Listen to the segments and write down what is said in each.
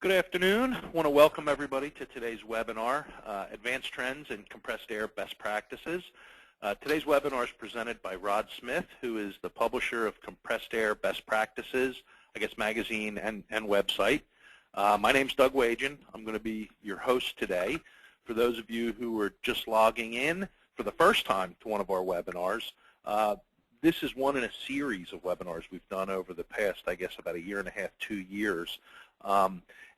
Good afternoon. I want to welcome everybody to today's webinar, Advanced Trends in Compressed Air Best Practices. Today's webinar is presented by Rod Smith, who is the publisher of Compressed Air Best Practices, magazine and website. My name's Doug Wagen. I'm going to be your host today. For those of you who are just logging in for the first time to one of our webinars, this is one in a series of webinars we've done over the past, about a year and a half, 2 years.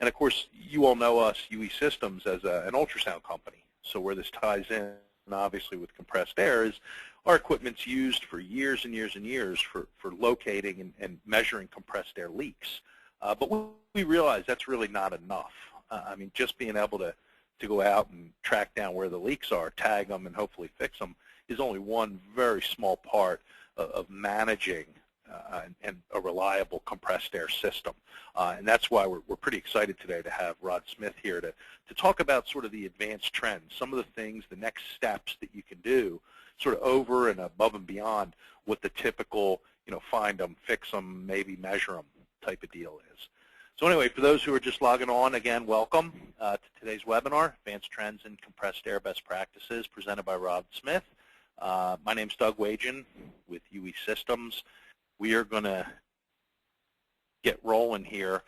And of course, you all know us, UE Systems, as an ultrasound company. So where this ties in, obviously, with compressed air is our equipment's used for years and years and years for locating and measuring compressed air leaks. But we realize that's really not enough. Just being able to go out and track down where the leaks are, tag them, and hopefully fix them is only one very small part of managing and a reliable compressed air system. And that's why we're pretty excited today to have Rod Smith here to talk about sort of the advanced trends, some of the things, the next steps that you can do sort of over and above and beyond what the typical, find them, fix them, maybe measure them type of deal is. So anyway, for those who are just logging on, again, welcome to today's webinar, Advanced Trends in Compressed Air Best Practices, presented by Rod Smith. My name's Doug Wagen with UE Systems. We are going to get rolling here.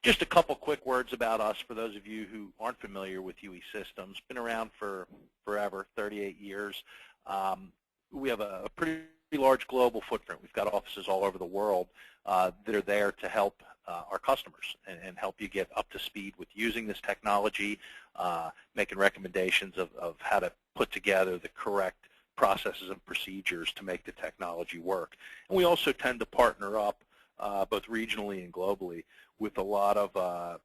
Just a couple quick words about us for those of you who aren't familiar with UE Systems. Been around for forever, 38 years. We have a pretty large global footprint. We've got offices all over the world that are there to help our customers and help you get up to speed with using this technology, making recommendations of how to put together the correct processes and procedures to make the technology work. And we also tend to partner up both regionally and globally with a lot of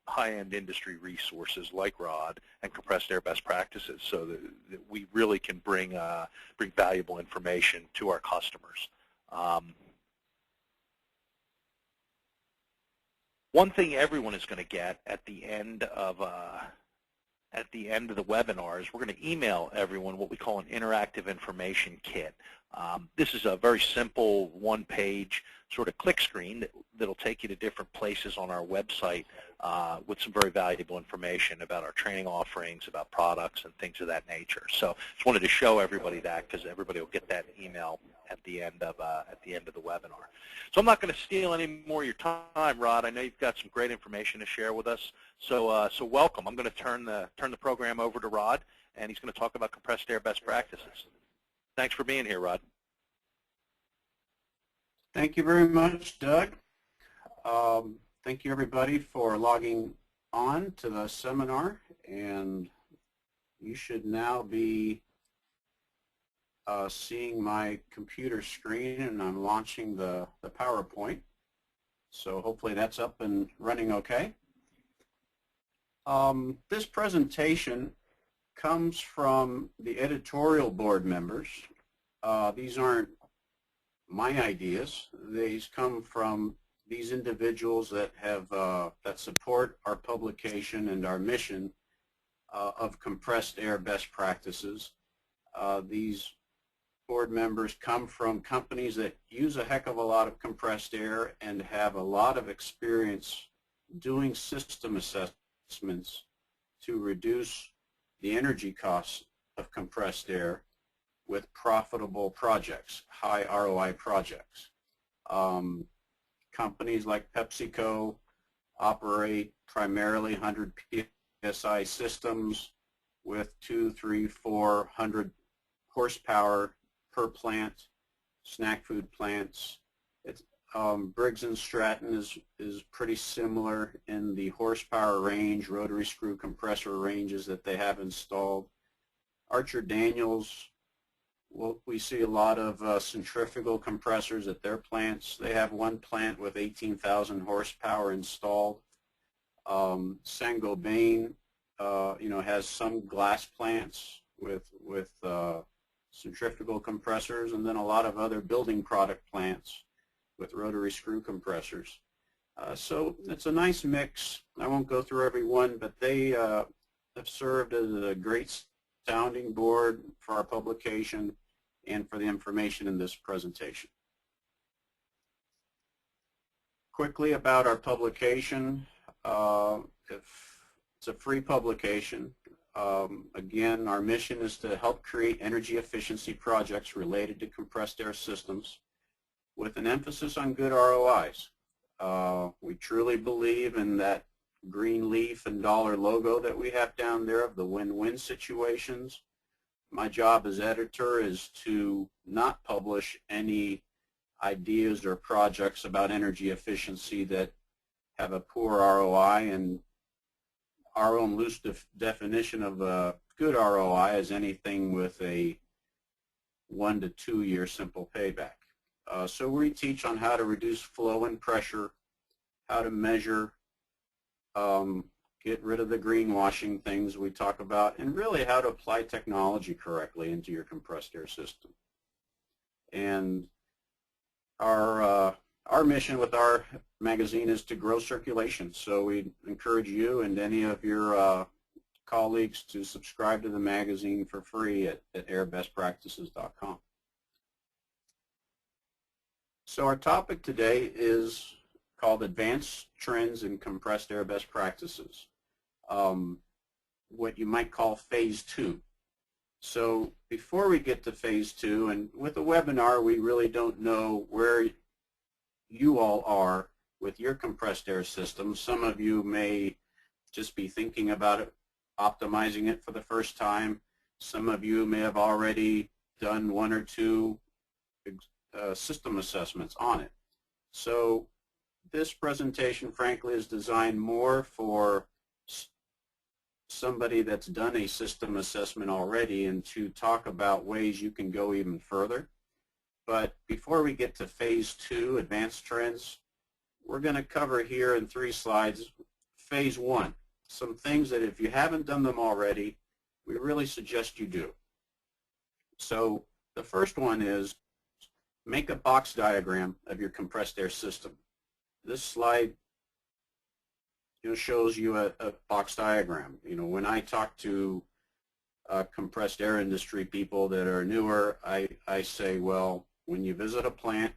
high-end industry resources like ROD and compressed air best practices, so that we really can bring valuable information to our customers. One thing everyone is going to get at the end of the webinar is we're going to email everyone what we call an interactive information kit. This is a very simple one-page sort of click screen that'll take you to different places on our website with some very valuable information about our training offerings, about products, and things of that nature. So just wanted to show everybody that because everybody will get that email at the end of the webinar. So I'm not going to steal any more of your time, Rod. I know you've got some great information to share with us. So welcome. I'm going to turn the program over to Rod, and he's going to talk about compressed air best practices. Thanks for being here, Rod. Thank you very much, Doug. Thank you, everybody, for logging on to the seminar. And you should now be seeing my computer screen, and I'm launching the PowerPoint. So hopefully that's up and running okay. This presentation comes from the editorial board members. These aren't my ideas. These come from these individuals that have that support our publication and our mission of compressed air best practices. These board members come from companies that use a heck of a lot of compressed air and have a lot of experience doing system assessments to reduce the energy costs of compressed air with profitable projects, high ROI projects. Companies like PepsiCo operate primarily 100 PSI systems with 200, 300, 400 horsepower per plant. Snack food plants. Briggs & Stratton is pretty similar in the horsepower range, rotary screw compressor ranges that they have installed. Archer Daniels, well, we see a lot of centrifugal compressors at their plants. They have one plant with 18,000 horsepower installed. Saint-Gobain, has some glass plants with centrifugal compressors, and then a lot of other building product plants with rotary screw compressors. So it's a nice mix. I won't go through every one, but they have served as a great sounding board for our publication and for the information in this presentation. Quickly about our publication. If it's a free publication. Again, our mission is to help create energy efficiency projects related to compressed air systems with an emphasis on good ROIs. We truly believe in that green leaf and dollar logo that we have down there of the win-win situations. My job as editor is to not publish any ideas or projects about energy efficiency that have a poor ROI, and our own loose definition of a good ROI is anything with a 1 to 2 year simple payback. So we teach on how to reduce flow and pressure, how to measure, get rid of the greenwashing things we talk about, and really how to apply technology correctly into your compressed air system. And our mission with our magazine is to grow circulation. So we encourage you and any of your colleagues to subscribe to the magazine for free at airbestpractices.com. So our topic today is called Advanced Trends in Compressed Air Best Practices, what you might call Phase 2. So before we get to Phase 2, and with a webinar, we really don't know where you all are with your compressed air system. Some of you may just be thinking about it, optimizing it for the first time. Some of you may have already done 1 or 2 system assessments on it. So this presentation, frankly, is designed more for somebody that's done a system assessment already and to talk about ways you can go even further. But before we get to Phase 2, Advanced Trends, we're going to cover here in 3 slides Phase 1, some things that if you haven't done them already, we really suggest you do. So the first one is make a box diagram of your compressed air system. This slide shows you a box diagram. When I talk to compressed air industry people that are newer, I say, well, when you visit a plant,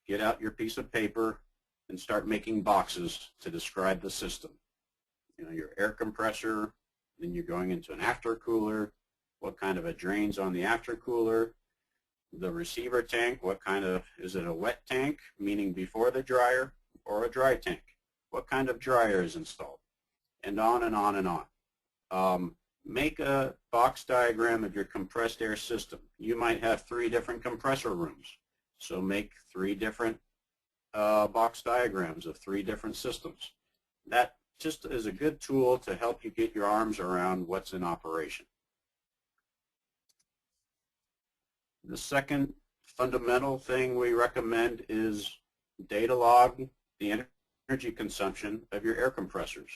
get out your piece of paper and start making boxes to describe the system. Your air compressor, then you're going into an aftercooler, what kind of a drain's on the aftercooler, the receiver tank, what kind of, is it a wet tank, meaning before the dryer, or a dry tank? What kind of dryer is installed? And on and on and on. Make a box diagram of your compressed air system. You might have 3 different compressor rooms, so make 3 different box diagrams of 3 different systems. That just is a good tool to help you get your arms around what's in operation. The second fundamental thing we recommend is data log the energy consumption of your air compressors.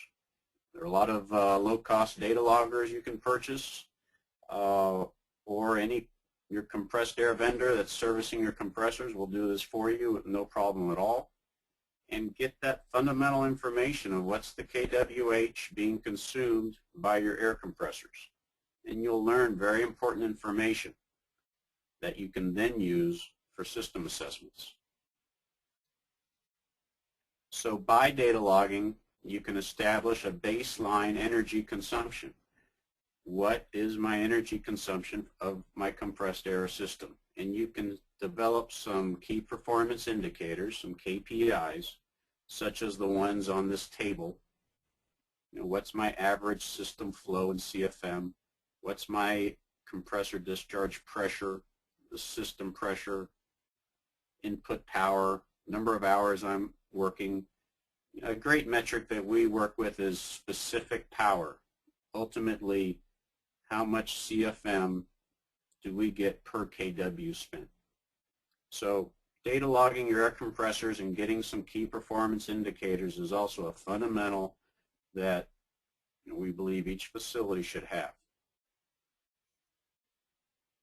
There are a lot of low-cost data loggers you can purchase, or your compressed air vendor that's servicing your compressors will do this for you with no problem at all. And get that fundamental information of what's the kWh being consumed by your air compressors. And you'll learn very important information that you can then use for system assessments. So by data logging, you can establish a baseline energy consumption. What is my energy consumption of my compressed air system? And you can develop some key performance indicators, some KPIs, such as the ones on this table. What's my average system flow in CFM? What's my compressor discharge pressure, the system pressure, input power, number of hours I'm working. A great metric that we work with is specific power. Ultimately, how much CFM do we get per kW spent? So data logging your air compressors and getting some key performance indicators is also a fundamental that we believe each facility should have.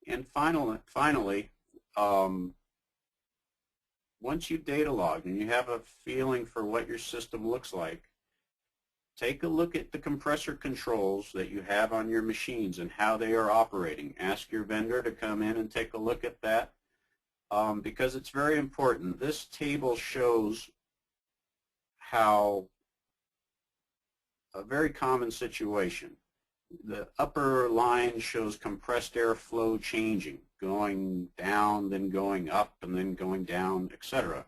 And finally, once you data log and you have a feeling for what your system looks like, take a look at the compressor controls that you have on your machines and how they are operating. Ask your vendor to come in and take a look at that because it's very important. This table shows how a very common situation. The upper line shows compressed air flow changing, going down, then going up, and then going down, etc.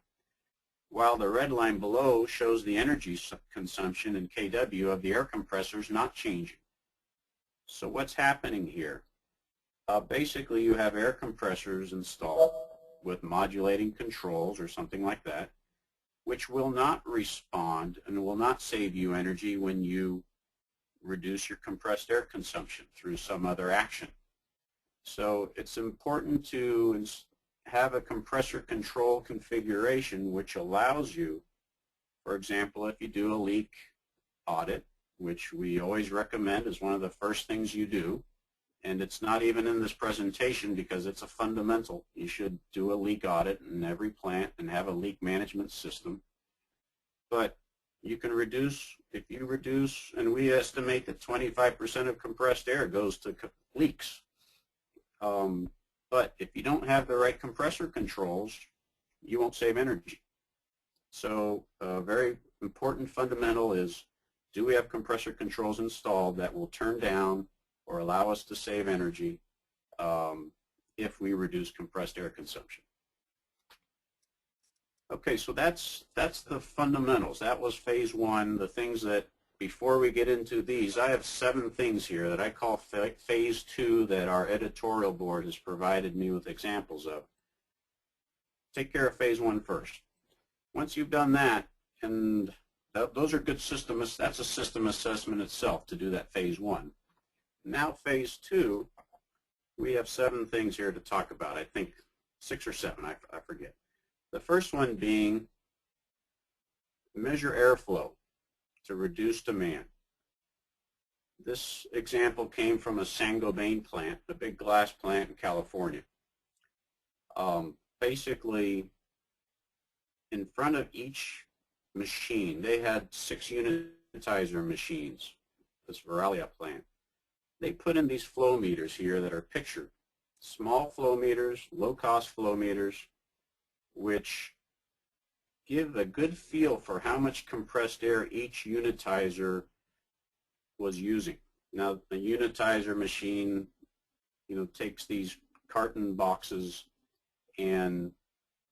While the red line below shows the energy consumption in kW of the air compressors not changing. So what's happening here? Basically, you have air compressors installed with modulating controls or something like that, which will not respond and will not save you energy when you reduce your compressed air consumption through some other action. So it's important to have a compressor control configuration which allows you, for example, if you do a leak audit, which we always recommend is one of the first things you do, and it's not even in this presentation because it's a fundamental. You should do a leak audit in every plant and have a leak management system. But you can reduce, if you reduce, and we estimate that 25% of compressed air goes to leaks. But if you don't have the right compressor controls, you won't save energy. So a very important fundamental is, do we have compressor controls installed that will turn down or allow us to save energy if we reduce compressed air consumption? Okay, so that's the fundamentals. That was phase one, the things that, before we get into these, I have 7 things here that I call phase two that our editorial board has provided me with examples of. Take care of phase one first. Once you've done that, and those are good systems, that's a system assessment itself to do that phase one. Now phase two, we have 7 things here to talk about. I think 6 or 7, I forget. The first one being measure airflow to reduce demand. This example came from a Saint-Gobain plant, a big glass plant in California. Basically, in front of each machine, they had 6 unitizer machines, this Veralia plant. They put in these flow meters here that are pictured. Small flow meters, low-cost flow meters, which give a good feel for how much compressed air each unitizer was using. Now, the unitizer machine, takes these carton boxes and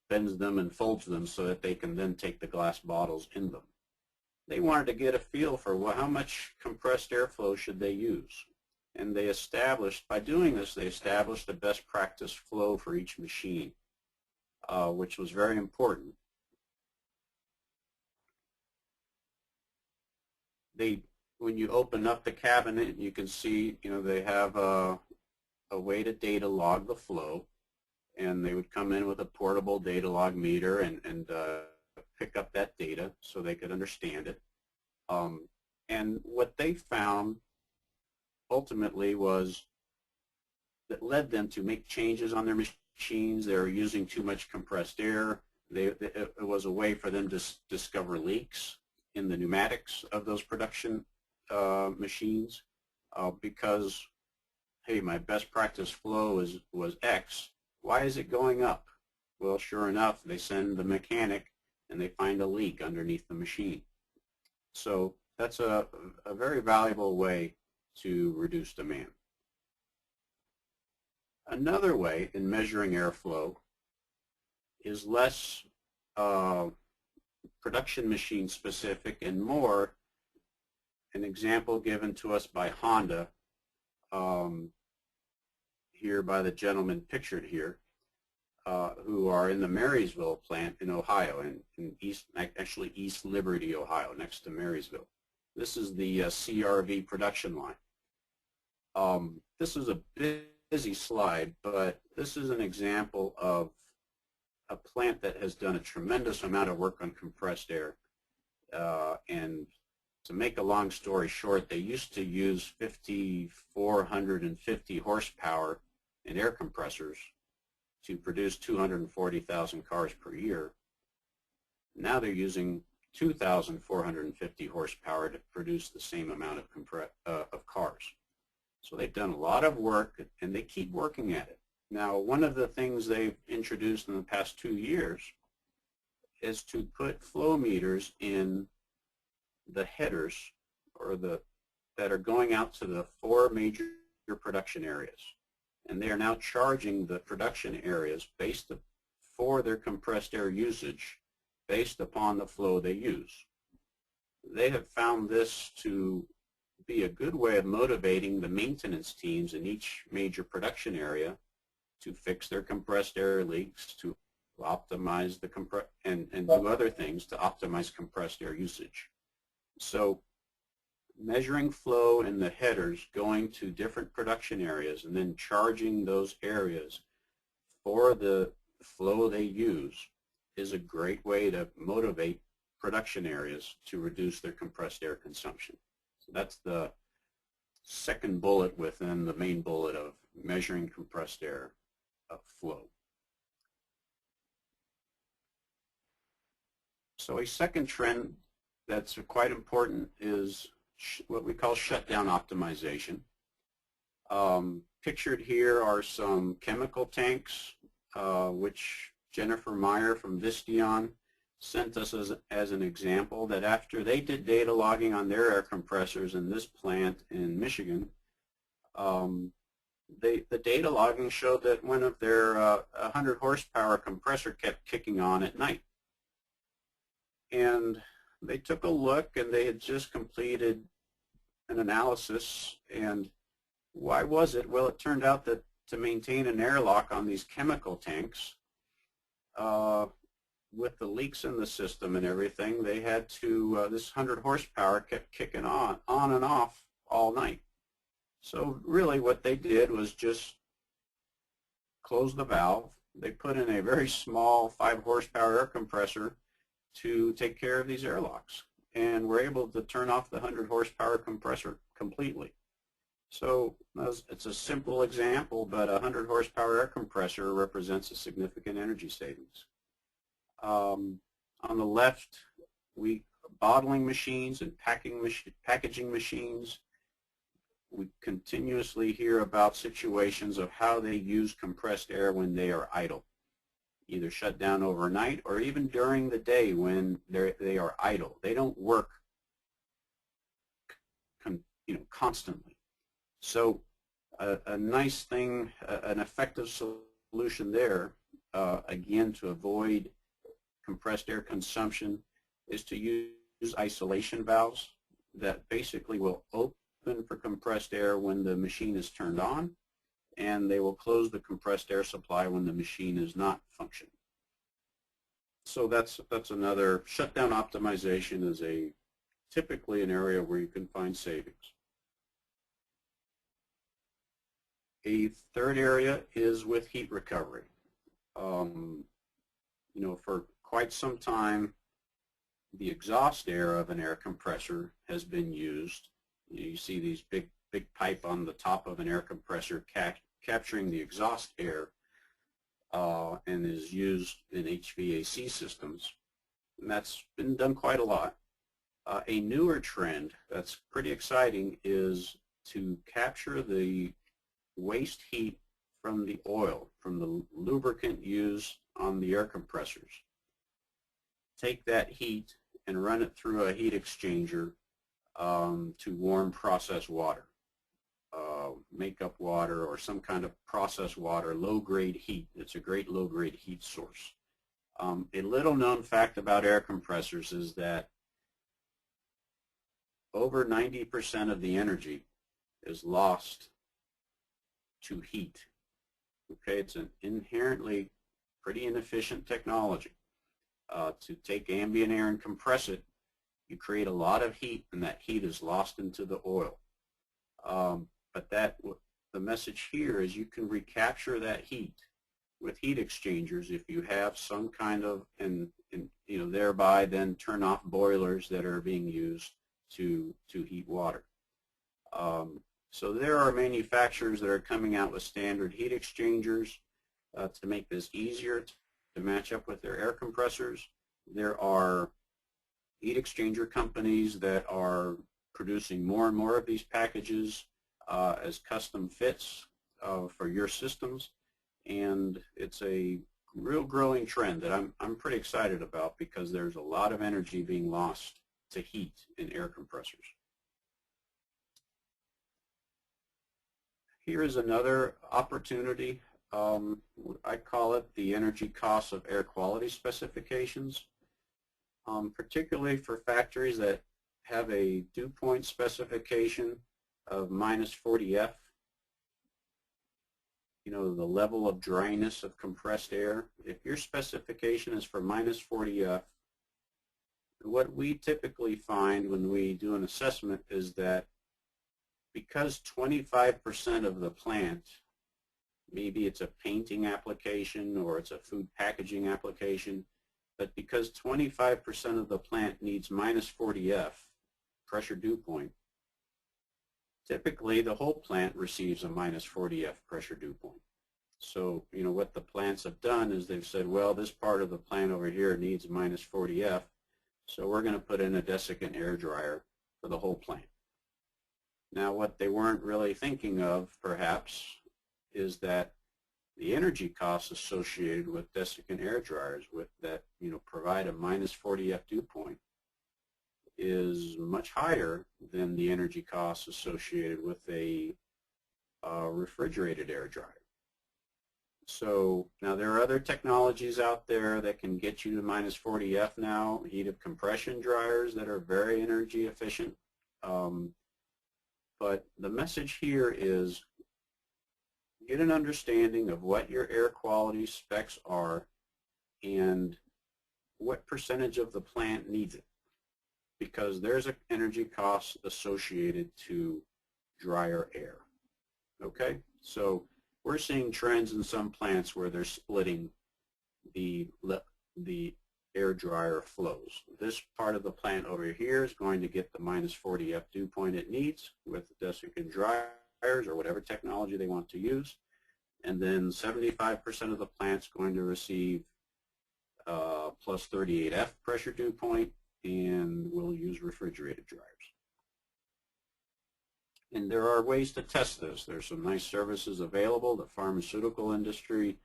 bends them and folds them so that they can then take the glass bottles in them. They wanted to get a feel for how much compressed airflow should they use. And they established, by doing this, they established a best practice flow for each machine, which was very important. When you open up the cabinet, you can see, they have a way to data log the flow, and they would come in with a portable data log meter and pick up that data so they could understand it. And what they found ultimately was that led them to make changes on their machines. They were using too much compressed air. It was a way for them to discover leaks in the pneumatics of those production machines because, hey, my best practice flow was X. Why is it going up? Well, sure enough, they send the mechanic and they find a leak underneath the machine. So that's a very valuable way to reduce demand. Another way in measuring airflow is less production machine specific and more an example given to us by Honda here by the gentleman pictured here who are in the Marysville plant in Ohio, in actually East Liberty, Ohio, next to Marysville. This is the CRV production line. This is a busy slide, but this is an example of a plant that has done a tremendous amount of work on compressed air. And to make a long story short, they used to use 5,450 horsepower in air compressors to produce 240,000 cars per year. Now they're using 2,450 horsepower to produce the same amount of cars. So they've done a lot of work, and they keep working at it. Now, one of the things they've introduced in the past 2 years is to put flow meters in the headers or that are going out to the 4 major production areas. And they are now charging the production areas for their compressed air usage based upon the flow they use. They have found this to be a good way of motivating the maintenance teams in each major production area to fix their compressed air leaks, to optimize the and do other things to optimize compressed air usage. So measuring flow in the headers going to different production areas and then charging those areas for the flow they use is a great way to motivate production areas to reduce their compressed air consumption. So that's the second bullet within the main bullet of measuring compressed air flow. So a second trend that's quite important is what we call shutdown optimization. Pictured here are some chemical tanks, which Jennifer Meyer from Visteon sent us as an example, that after they did data logging on their air compressors in this plant in Michigan, the data logging showed that one of their 100 horsepower compressor kept kicking on at night. And they took a look, and they had just completed an analysis. And why was it? Well, it turned out that to maintain an airlock on these chemical tanks, with the leaks in the system and everything, they had to, this 100 horsepower kept kicking on and off all night. So really what they did was just close the valve. They put in a very small 5 horsepower air compressor to take care of these airlocks, and were able to turn off the 100 horsepower compressor completely. So it's a simple example, but a 100 horsepower air compressor represents a significant energy savings. On the left, bottling machines and packaging machines. We continuously hear about situations of how they use compressed air when they are idle, either shut down overnight or even during the day when they are idle. They don't work constantly. So a nice thing, an effective solution there, again, to avoid compressed air consumption, is to use isolation valves that basically will open for compressed air when the machine is turned on, and they will close the compressed air supply when the machine is not functioning. So that's another. Shutdown optimization is typically an area where you can find savings. A third area is with heat recovery. For quite some time, the exhaust air of an air compressor has been used. You see these big pipe on the top of an air compressor capturing the exhaust air, and is used in HVAC systems. And that's been done quite a lot. A newer trend that's pretty exciting is to capture the waste heat from the oil, from the lubricant used on the air compressors. Take that heat and run it through a heat exchanger to warm processed water, makeup water, or some kind of processed water, low-grade heat. It's a great low-grade heat source. A little-known fact about air compressors is that over 90% of the energy is lost to heat. Okay, it's an inherently pretty inefficient technology. To take ambient air and compress it, you create a lot of heat, and that heat is lost into the oil. But the message here is you can recapture that heat with heat exchangers if you have some kind of, and thereby then turn off boilers that are being used to heat water. So there are manufacturers that are coming out with standard heat exchangers to make this easier to match up with their air compressors. There are heat exchanger companies that are producing more and more of these packages as custom fits for your systems, and it's a real growing trend that I'm pretty excited about, because there's a lot of energy being lost to heat in air compressors. Here is another opportunity. I call it the energy cost of air quality specifications, particularly for factories that have a dew point specification of -40 F. You know, the level of dryness of compressed air. If your specification is for -40 F, what we typically find when we do an assessment is that because 25% of the plant, maybe it's a painting application or it's a food packaging application, but because 25% of the plant needs -40 F pressure dew point, typically the whole plant receives a -40 F pressure dew point. So, you know, what the plants have done is they've said, well, this part of the plant over here needs -40 F, so we're going to put in a desiccant air dryer for the whole plant. Now, what they weren't really thinking of, perhaps, is that the energy costs associated with desiccant air dryers with that, you know, provide a -40 F dew point is much higher than the energy costs associated with a refrigerated air dryer. So now there are other technologies out there that can get you to -40 F now, heat of compression dryers that are very energy efficient. But the message here is get an understanding of what your air quality specs are and what percentage of the plant needs it, because there's an energy cost associated to drier air. Okay, so we're seeing trends in some plants where they're splitting the air dryer flows. This part of the plant over here is going to get the -40 F dew point it needs with the desiccant dryers or whatever technology they want to use. And then 75% of the plant's going to receive +38 F pressure dew point, and we'll use refrigerated dryers. And there are ways to test this. There's some nice services available. The pharmaceutical industry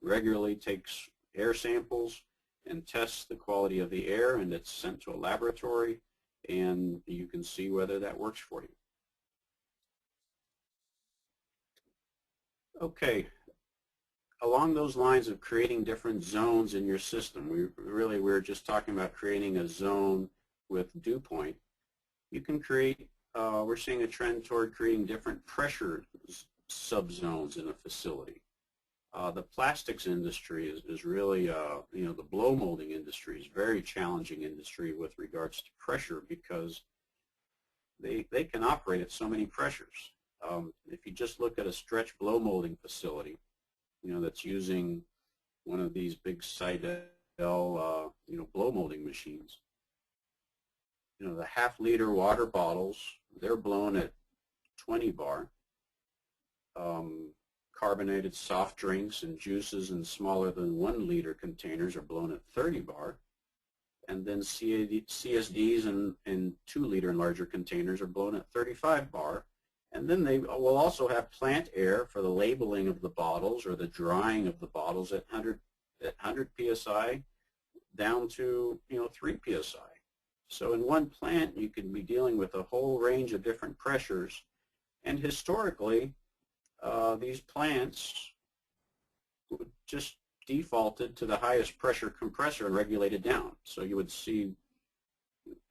regularly takes air samples and tests the quality of the air, and it's sent to a laboratory, and you can see whether that works for you. Okay, along those lines of creating different zones in your system, we're just talking about creating a zone with dew point. You can create, we're seeing a trend toward creating different pressure subzones in a facility. The plastics industry is really, you know, the blow molding industry is a very challenging industry with regards to pressure because they can operate at so many pressures. If you just look at a stretch blow molding facility, you know, that's using one of these big Seidel, you know, blow molding machines, you know, the half-liter water bottles, they're blown at 20 bar. Carbonated soft drinks and juices in smaller than 1 liter containers are blown at 30 bar. And then CSDs in 2 liter and larger containers are blown at 35 bar. And then they will also have plant air for the labeling of the bottles or the drying of the bottles at 100 psi down to, you know, 3 psi. So in one plant you can be dealing with a whole range of different pressures, and historically these plants just defaulted to the highest pressure compressor and regulated down. So you would see,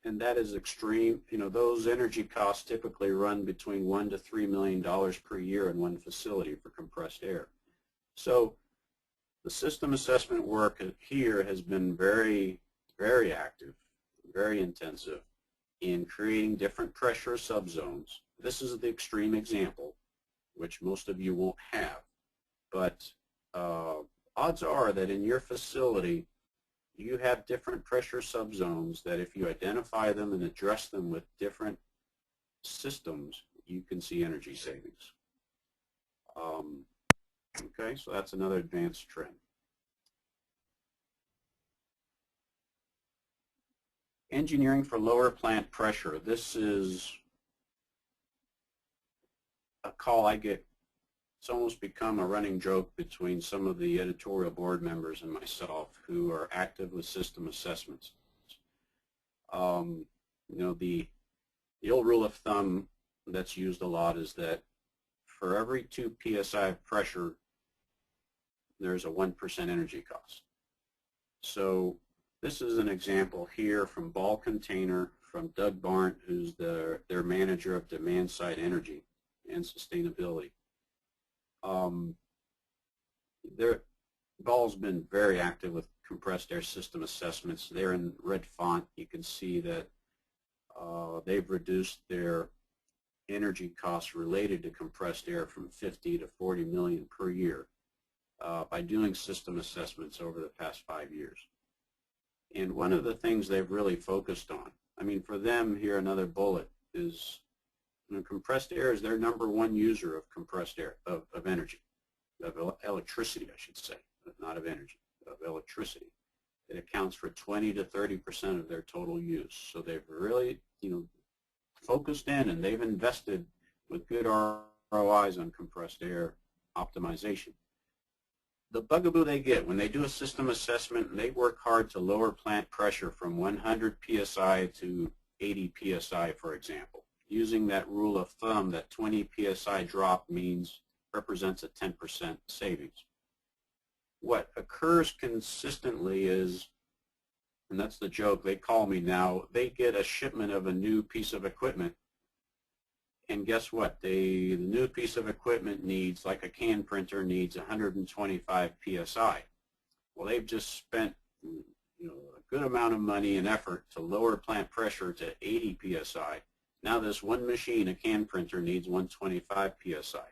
and that is extreme. You know, those energy costs typically run between $1 to $3 million per year in one facility for compressed air. So the system assessment work here has been very, very active, very intensive in creating different pressure subzones. This is the extreme example, which most of you won't have, but odds are that in your facility you have different pressure subzones that if you identify them and address them with different systems, you can see energy savings. Okay, so that's another advanced trend. Engineering for lower plant pressure. This is a call I get. It's almost become a running joke between some of the editorial board members and myself who are active with system assessments. You know, the old rule of thumb that's used a lot is that for every 2 psi of pressure, there's a 1% energy cost. So this is an example here from Ball Container from Doug Barnt, who's their manager of demand side energy and sustainability. Ball's been very active with compressed air system assessments. There in red font, you can see that they've reduced their energy costs related to compressed air from 50 to 40 million per year by doing system assessments over the past 5 years. And one of the things they've really focused on, I mean, for them here, another bullet is, you know, compressed air is their #1 user of compressed air, of energy, of electricity, I should say, not of energy, of electricity. It accounts for 20 to 30% of their total use. So they've really, you know, focused in, and they've invested with good ROIs on compressed air optimization. The bugaboo they get when they do a system assessment, and they work hard to lower plant pressure from 100 psi to 80 psi, for example, using that rule of thumb that 20 psi drop represents a 10% savings. What occurs consistently is, and that's the joke, they call me now, they get a shipment of a new piece of equipment, and guess what? The new piece of equipment needs, like a can printer, needs 125 psi. Well, they've just spent, you know, a good amount of money and effort to lower plant pressure to 80 psi. Now this one machine, a can printer, needs 125 psi.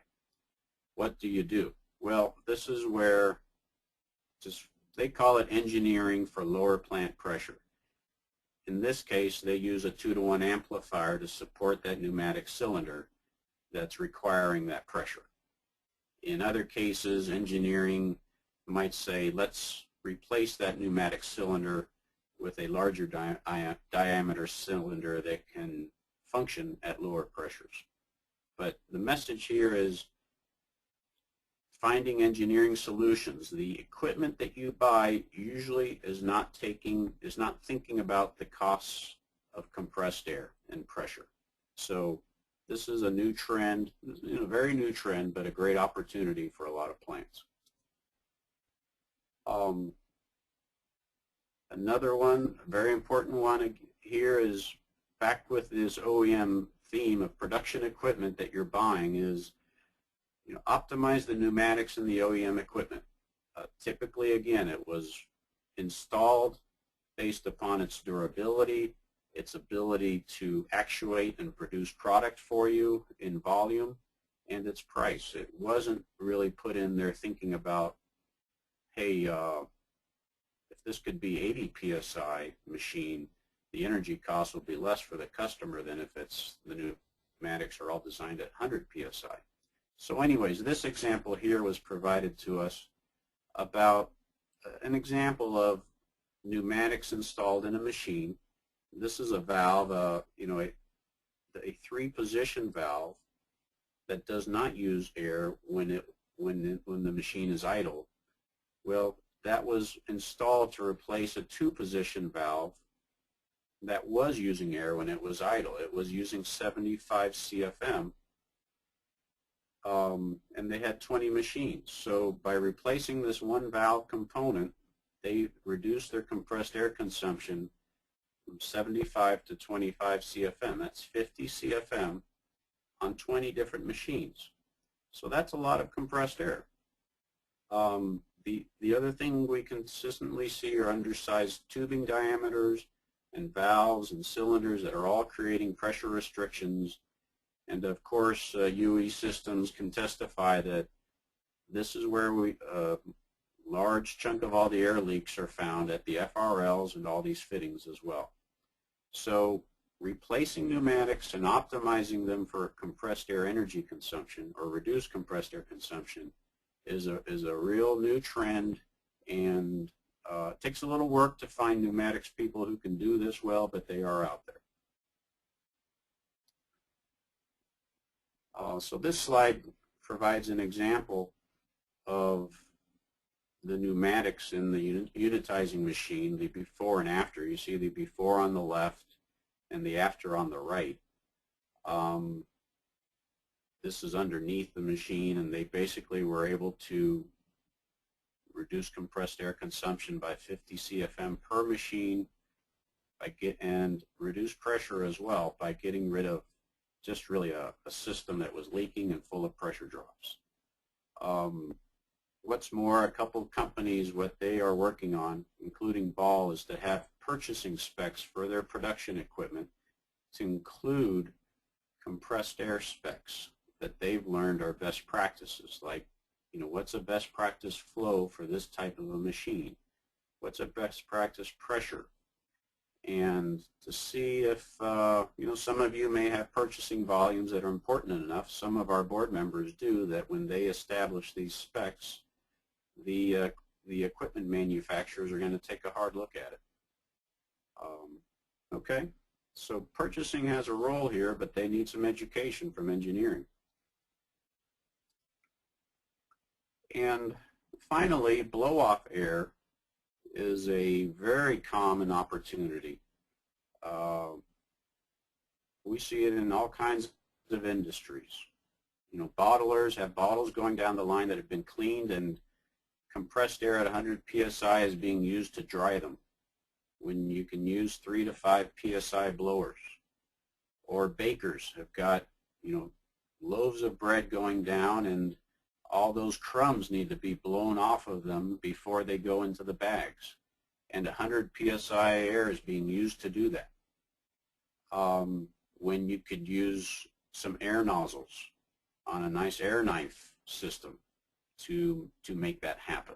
What do you do? Well, this is where they call it engineering for lower plant pressure. In this case, they use a 2-to-1 amplifier to support that pneumatic cylinder that's requiring that pressure. In other cases, engineering might say, let's replace that pneumatic cylinder with a larger diameter cylinder that can function at lower pressures. But the message here is finding engineering solutions. The equipment that you buy usually is not thinking about the costs of compressed air and pressure. So this is a new trend, you know, very new trend, but a great opportunity for a lot of plants. Another one, a very important one here, is back with this OEM theme of production equipment that you're buying is, you know, optimize the pneumatics in the OEM equipment. Typically, again, it was installed based upon its durability, its ability to actuate and produce product for you in volume, and its price. It wasn't really put in there thinking about, hey, if this could be 80 psi machine, the energy cost will be less for the customer than if it's the pneumatics are all designed at 100 psi. So anyways, this example here was provided to us about an example of pneumatics installed in a machine. This is a valve, you know, a 3-position valve that does not use air when the machine is idle. Well, that was installed to replace a 2-position valve that was using air when it was idle. It was using 75 CFM. And they had 20 machines. So by replacing this one valve component, they reduced their compressed air consumption from 75 to 25 CFM. That's 50 CFM on 20 different machines. So that's a lot of compressed air. The other thing we consistently see are undersized tubing diameters and valves and cylinders that are all creating pressure restrictions. And of course, UE systems can testify that this is where a large chunk of all the air leaks are found at the FRLs and all these fittings as well. So replacing pneumatics and optimizing them for compressed air energy consumption or reduced compressed air consumption is a real new trend, and it takes a little work to find pneumatics people who can do this well, but they are out there. So this slide provides an example of the pneumatics in the unitizing machine, the before and after. You see the before on the left and the after on the right. this is underneath the machine, and they basically were able to reduce compressed air consumption by 50 CFM per machine and reduce pressure as well by getting rid of just really a system that was leaking and full of pressure drops. What's more, a couple of companies, what they are working on, including Ball, is to have purchasing specs for their production equipment to include compressed air specs that they've learned are best practices, like, what's a best practice flow for this type of a machine? What's a best practice pressure? And to see if, some of you may have purchasing volumes that are important enough. Some of our board members do, that when they establish these specs, the equipment manufacturers are going to take a hard look at it. Okay, so purchasing has a role here, but they need some education from engineering. And finally, blow-off air is a very common opportunity. We see it in all kinds of industries. Bottlers have bottles going down the line that have been cleaned, and compressed air at 100 psi is being used to dry them, when you can use 3 to 5 psi blowers. Or bakers have got, loaves of bread going down, and all those crumbs need to be blown off of them before they go into the bags. And 100 psi air is being used to do that. When you could use some air nozzles on a nice air knife system to make that happen.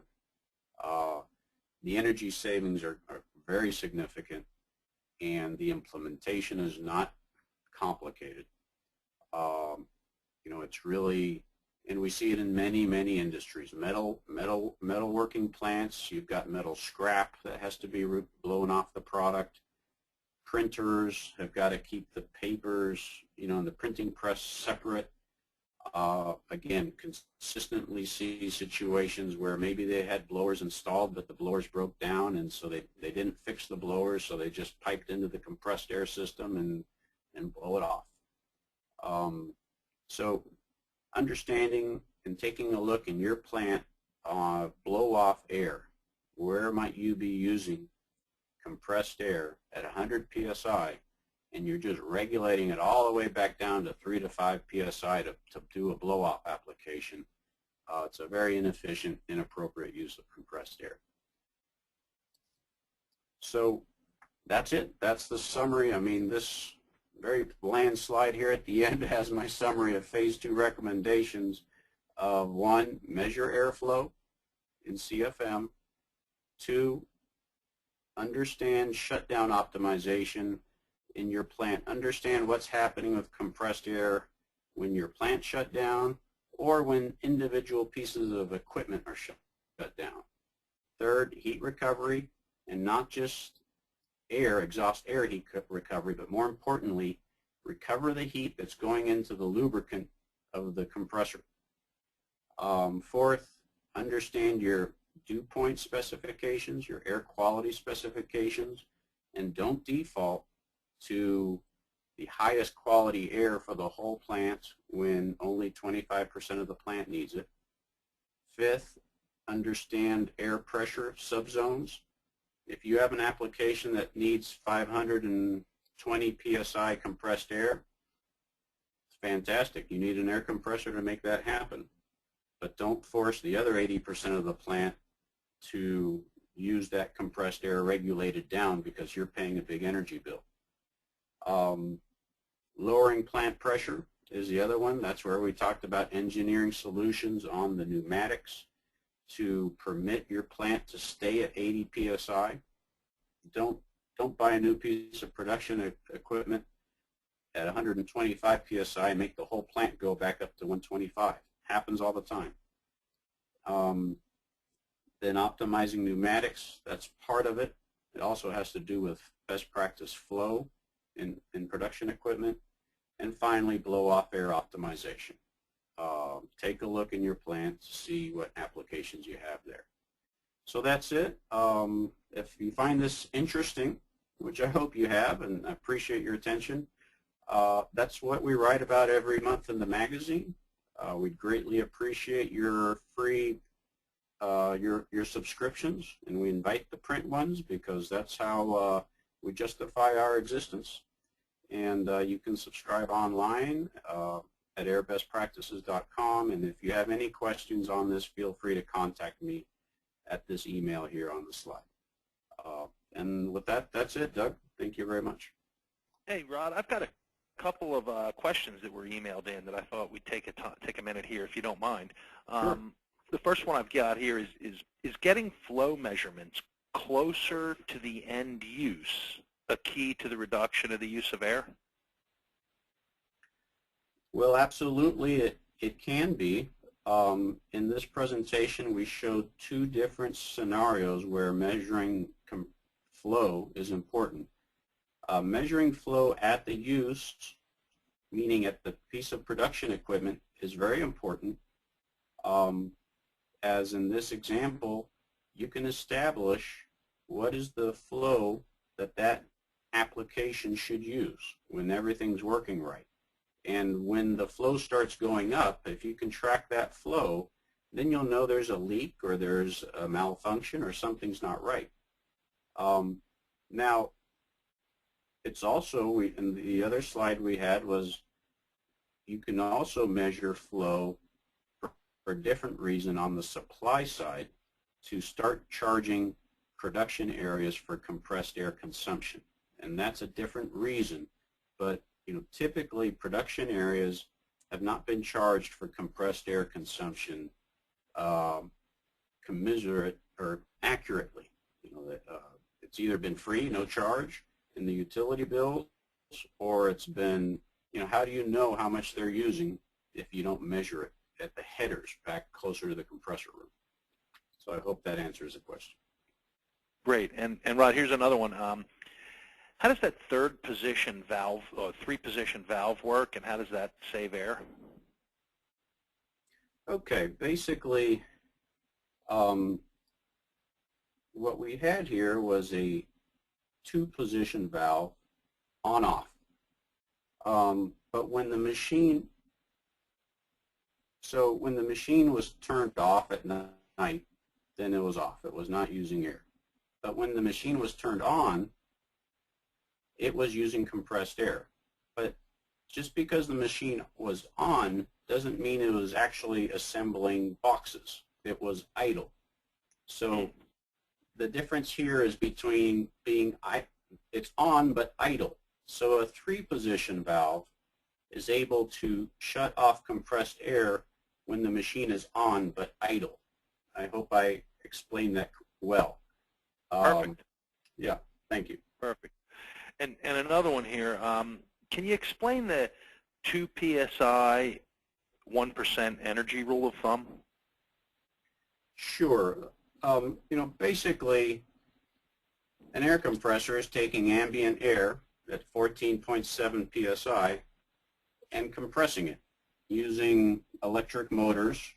The energy savings are very significant, and the implementation is not complicated. It's really, and we see it in many, many industries. Metalworking plants, you've got metal scrap that has to be blown off the product. Printers have got to keep the papers, in the printing press separate. Again, consistently see situations where maybe they had blowers installed, but the blowers broke down, and so they didn't fix the blowers, so they just piped into the compressed air system and blow it off. So understanding and taking a look in your plant, blow-off air, where might you be using compressed air at 100 psi, and you're just regulating it all the way back down to 3 to 5 psi to do a blow-off application. It's a very inefficient, inappropriate use of compressed air. So that's it. That's the summary. I mean, this very bland slide here at the end has my summary of Phase 2 recommendations of 1, measure airflow in CFM, 2, understand shutdown optimization in your plant. Understand what's happening with compressed air when your plant shut down or when individual pieces of equipment are shut down. 3rd, heat recovery, and not just exhaust air heat recovery, but more importantly, recover the heat that's going into the lubricant of the compressor. 4th, understand your dew point specifications, your air quality specifications, and don't default to the highest quality air for the whole plant when only 25% of the plant needs it. 5th, understand air pressure subzones. If you have an application that needs 520 psi compressed air, it's fantastic. You need an air compressor to make that happen. But don't force the other 80% of the plant to use that compressed air regulated down because you're paying a big energy bill. Lowering plant pressure is the other one. That's where we talked about engineering solutions on the pneumatics to permit your plant to stay at 80 psi. Don't buy a new piece of production equipment at 125 psi and make the whole plant go back up to 125. Happens all the time. Then optimizing pneumatics, that's part of it. It also has to do with best practice flow in production equipment. And finally, blow-off air optimization. Take a look in your plant to see what applications you have there. So that's it. If you find this interesting, which I hope you have, and I appreciate your attention, That's what we write about every month in the magazine. We'd greatly appreciate your free your subscriptions, and we invite the print ones because that's how we justify our existence. And you can subscribe online at airbestpractices.com, and if you have any questions on this, feel free to contact me at this email here on the slide. And with that, that's it, Doug. Thank you very much. Hey, Rod, I've got a couple of questions that were emailed in that I thought we'd take a minute here, if you don't mind. Sure. The first one I've got here is getting flow measurements closer to the end use a key to the reduction of the use of air? Well, absolutely, it can be. In this presentation, we showed two different scenarios where measuring flow is important. Measuring flow at the use, meaning at the piece of production equipment, is very important. As in this example, you can establish what is the flow that application should use when everything's working right. And when the flow starts going up, if you can track that flow, then you'll know there's a leak or there's a malfunction or something's not right. Now, it's also, in the other slide we had was, you can also measure flow for a different reason on the supply side to start charging production areas for compressed air consumption. And that's a different reason, but typically production areas have not been charged for compressed air consumption commensurate or accurately. It's either been free, no charge in the utility bills, or it's been, how do you know how much they're using if you don't measure it at the headers back closer to the compressor room? So I hope that answers the question. Great. And Rod, here's another one. How does that third position valve, or three-position valve work, and how does that save air? Okay, basically, what we had here was a two-position valve on-off. But when the machine, when the machine was turned off at night, then it was off. It was not using air. But when the machine was turned on, it was using compressed air. But just because the machine was on doesn't mean it was actually assembling boxes. It was idle. So the difference here is between it's on but idle. So a three-position valve is able to shut off compressed air when the machine is on but idle. I hope I explained that well. Perfect. Yeah, thank you. Perfect. And another one here. Can you explain the 2 psi 1% energy rule of thumb? Sure. Basically, an air compressor is taking ambient air at 14.7 psi and compressing it using electric motors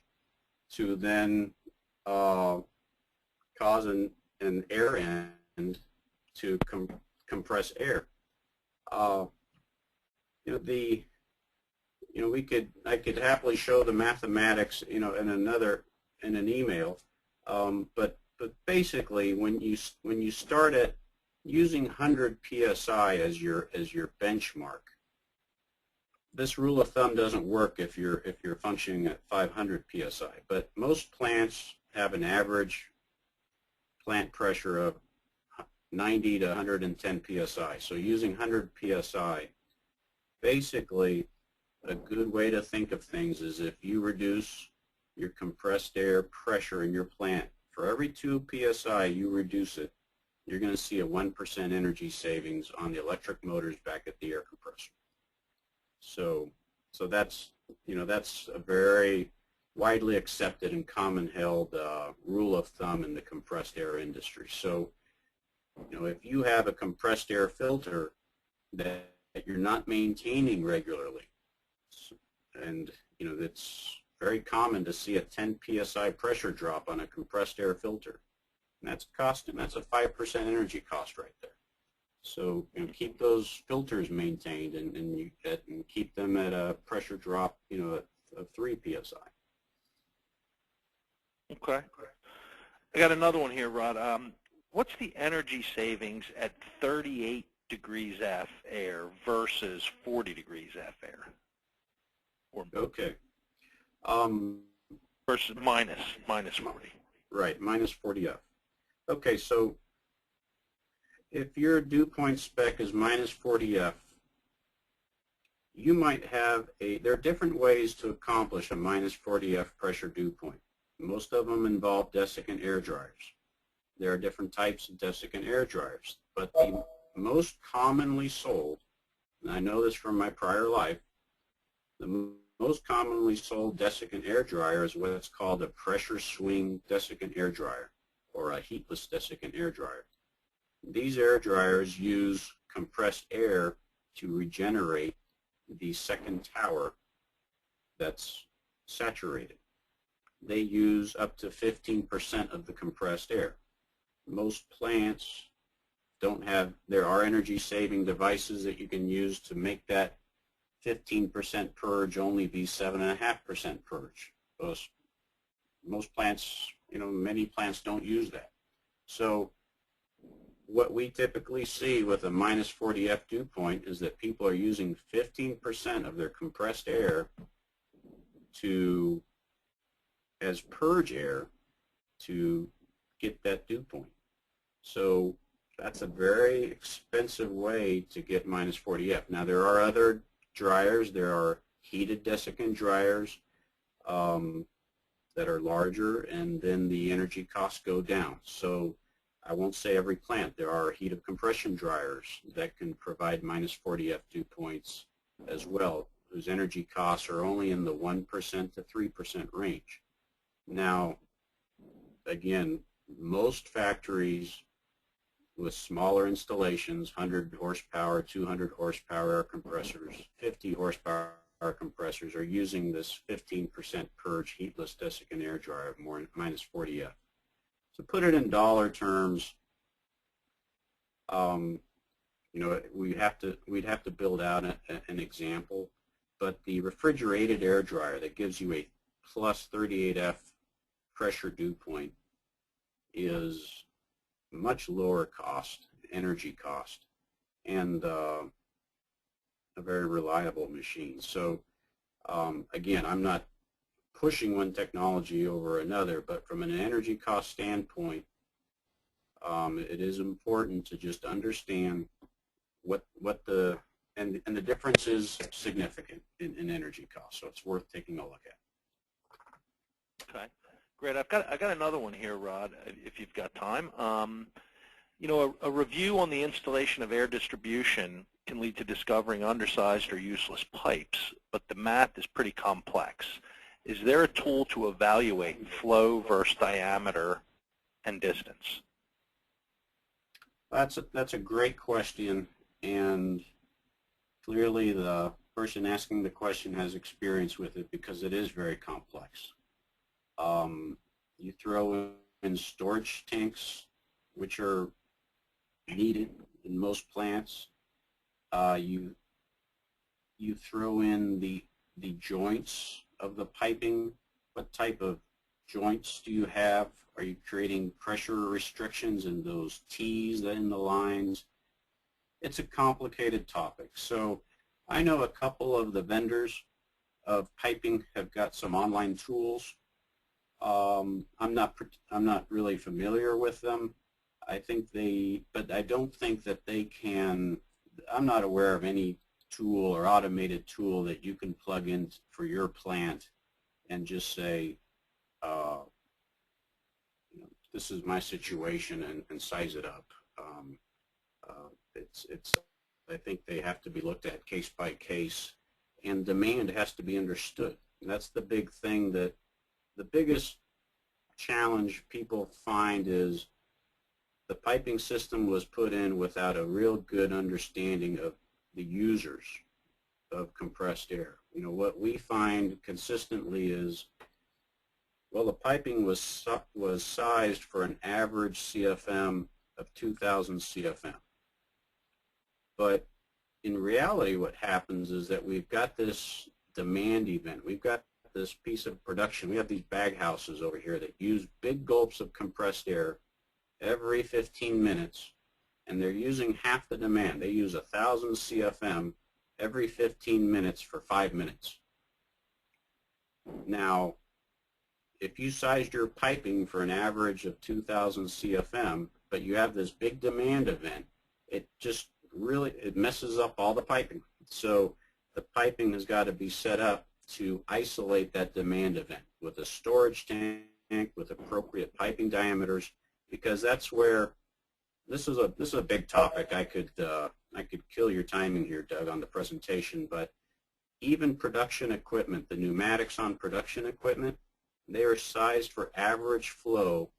to then cause an air end to compress air. I could happily show the mathematics, in an email, but basically when you start at using 100 psi as your benchmark, this rule of thumb doesn't work if you're functioning at 500 psi. But most plants have an average plant pressure of 90 to 110 psi. So using 100 psi, basically a good way to think of things is if you reduce your compressed air pressure in your plant, for every 2 psi you reduce it, you're going to see a 1% energy savings on the electric motors back at the air compressor. So that's a very widely accepted and common held rule of thumb in the compressed air industry. So if you have a compressed air filter that you're not maintaining regularly, and it's very common to see a 10 psi pressure drop on a compressed air filter, and that's a 5% energy cost right there. So keep those filters maintained and keep them at a pressure drop, of 3 psi. Okay. I got another one here, Rod. What's the energy savings at 38 degrees F air versus 40 degrees F air? Okay. Versus minus 40. Right, minus 40 F. Okay, so if your dew point spec is minus 40 F, you might have there are different ways to accomplish a minus 40 F pressure dew point. Most of them involve desiccant air dryers. There are different types of desiccant air dryers, but the most commonly sold, and I know this from my prior life, the most commonly sold desiccant air dryer is what's called a pressure swing desiccant air dryer, or a heatless desiccant air dryer. These air dryers use compressed air to regenerate the second tower that's saturated. They use up to 15% of the compressed air. Most plants don't have, there are energy saving devices that you can use to make that 15% purge only be 7.5% purge. Most plants, many plants don't use that. So what we typically see with a minus 40 F dew point is that people are using 15% of their compressed air as purge air to get that dew point. So that's a very expensive way to get minus 40 F. Now there are other dryers. There are heated desiccant dryers that are larger, and then the energy costs go down. So I won't say every plant. There are heat of compression dryers that can provide minus 40 F dew points as well, whose energy costs are only in the 1% to 3% range. Now, again, most factories with smaller installations, 100 horsepower, 200 horsepower air compressors, 50 horsepower air compressors, are using this 15% purge heatless desiccant air dryer of minus 40 F. To put it in dollar terms, we'd have to build out an example, but the refrigerated air dryer that gives you a plus 38 F pressure dew point is much lower cost, energy cost, and a very reliable machine. So again, I'm not pushing one technology over another, but from an energy cost standpoint, it is important to just understand what the difference is significant in energy cost. So it's worth taking a look at. Okay, great. I got another one here, Rod, if you've got time. A review on the installation of air distribution can lead to discovering undersized or useless pipes, but the math is pretty complex. Is there a tool to evaluate flow versus diameter and distance? That's a great question, and clearly the person asking the question has experience with it because it is very complex. You throw in storage tanks, which are needed in most plants. You throw in the joints of the piping. What type of joints do you have? Are you creating pressure restrictions in those T's in the lines? It's a complicated topic. So I know a couple of the vendors of piping have got some online tools. I'm not really familiar with them. But I don't think that they can. I'm not aware of any tool or automated tool that you can plug in for your plant and just say, this is my situation, and size it up. I think they have to be looked at case by case, and demand has to be understood. And that's the big thing. That the biggest challenge people find is the piping system was put in without a real good understanding of the users of compressed air. What we find consistently is, well, the piping was sized for an average CFM of 2,000 CFM. But in reality, what happens is that we've got this demand event. We've got this piece of production. We have these bag houses over here that use big gulps of compressed air every 15 minutes, and they're using half the demand. They use 1,000 CFM every 15 minutes for 5 minutes. Now, if you sized your piping for an average of 2,000 CFM, but you have this big demand event, it just really, it messes up all the piping. So the piping has got to be set up to isolate that demand event with a storage tank with appropriate piping diameters, because that's where this is a big topic. I could kill your timing here, Doug, on the presentation, but even production equipment, the pneumatics on production equipment, they are sized for average flow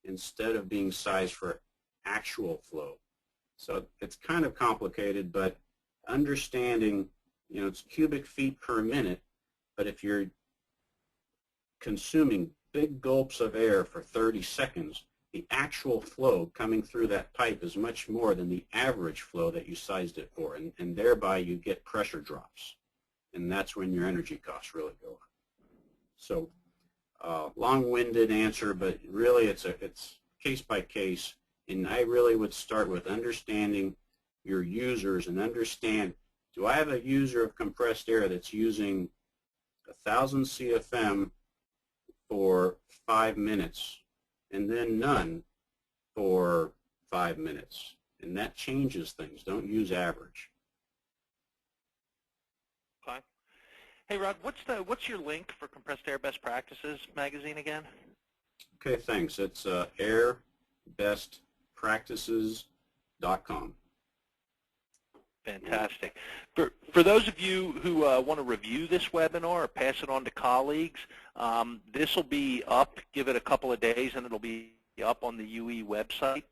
instead of being sized for actual flow. So it's kind of complicated, but understanding, it's cubic feet per minute, but if you're consuming big gulps of air for 30 seconds, the actual flow coming through that pipe is much more than the average flow that you sized it for, and thereby you get pressure drops. And that's when your energy costs really go up. So long-winded answer, but really it's case by case, and I really would start with understanding your users and understand, do I have a user of compressed air that's using 1,000 CFM for 5 minutes and then none for 5 minutes? And that changes things. Don't use average. Okay. Hey, Rod, what's your link for Compressed Air Best Practices magazine again? Okay, thanks. It's airbestpractices.com. Fantastic. For those of you who want to review this webinar or pass it on to colleagues, this will be up. Give it a couple of days, and it'll be up on the UE website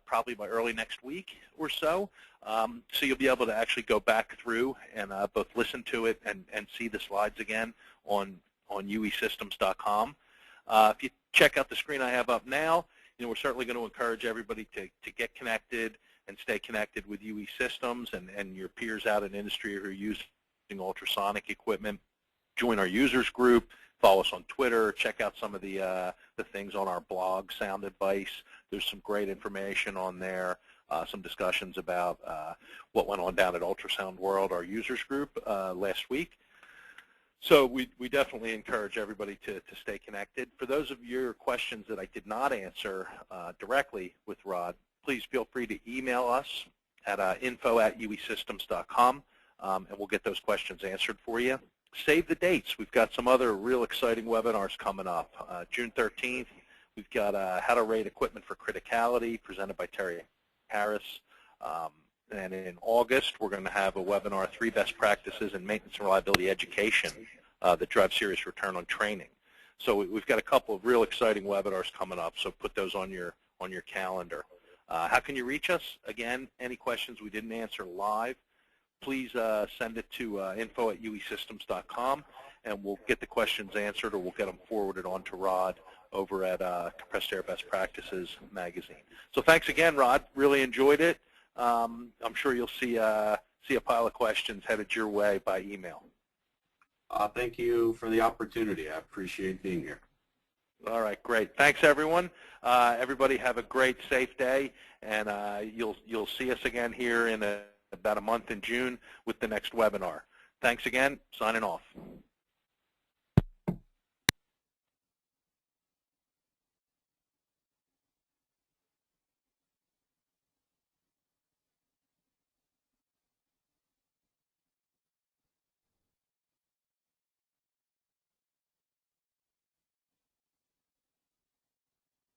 probably by early next week or so. So you'll be able to actually go back through and both listen to it and see the slides again on uesystems.com. If you check out the screen I have up now, we're certainly going to encourage everybody to get connected and stay connected with UE Systems and your peers out in industry who are using ultrasonic equipment. Join our users group, follow us on Twitter, check out some of the things on our blog, Sound Advice. There's some great information on there, some discussions about what went on down at Ultrasound World, our users group, last week. So we definitely encourage everybody to stay connected. For those of your questions that I did not answer directly with Rod, please feel free to email us at info@uesystems.com, and we'll get those questions answered for you. Save the dates. We've got some other real exciting webinars coming up. June 13th, we've got How to Rate Equipment for Criticality, presented by Terry Harris. And in August, we're going to have a webinar, 3 Best Practices in Maintenance and Reliability Education that drive serious return on training. So we've got a couple of real exciting webinars coming up, so put those on your calendar. How can you reach us? Again, any questions we didn't answer live, please send it to info@uesystems.com, and we'll get the questions answered, or we'll get them forwarded on to Rod over at Compressed Air Best Practices magazine. So thanks again, Rod. Really enjoyed it. I'm sure you'll see a pile of questions headed your way by email. Thank you for the opportunity. I appreciate being here. All right, great. Thanks, everyone. Everybody have a great, safe day, and you'll see us again here in about a month in June with the next webinar. Thanks again. Signing off.